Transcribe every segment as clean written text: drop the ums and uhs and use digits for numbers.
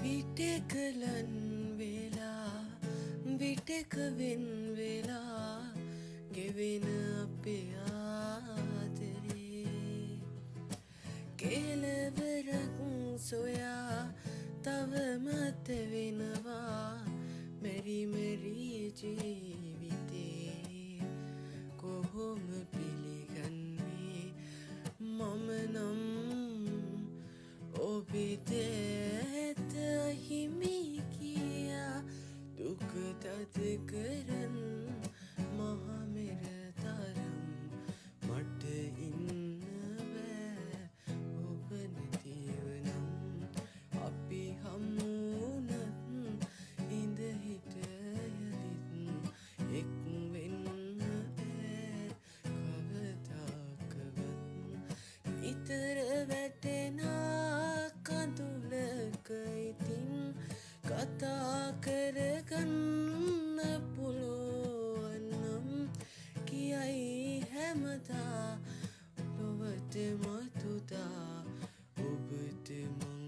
විටකලන් වෙලා විටක වෙන් වෙලා ගෙවෙන අපේ ආදරේ කෙලවරක් සොයා තව මත වෙනවා මෙරි මෙරි ජීවිතේ කොහොම පිළිගන්නේ මම නම් ඔබිට ඇත හිමි කියා දුක තද කරන් මහමෙර තරම් මට ඉන්න බෑ ඔබ නැතිවනම් අපි හමුවුණත් ඉඳ හිට යලිත් එක් වෙන්න බෑ කවදාකවත් නිතර වැටෙනා කඳුලක ඉතින් කතා කරගන්න පුළුවන් නම් කියයි හැමදා ලොවට මතුදා ඔබට මං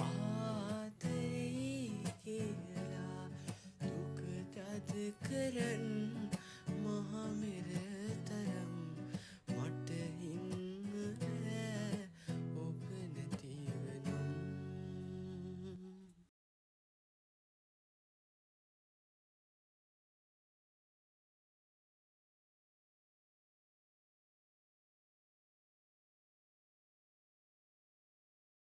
ආදරෙයි කියලා දුක තද කරන් මහමෙර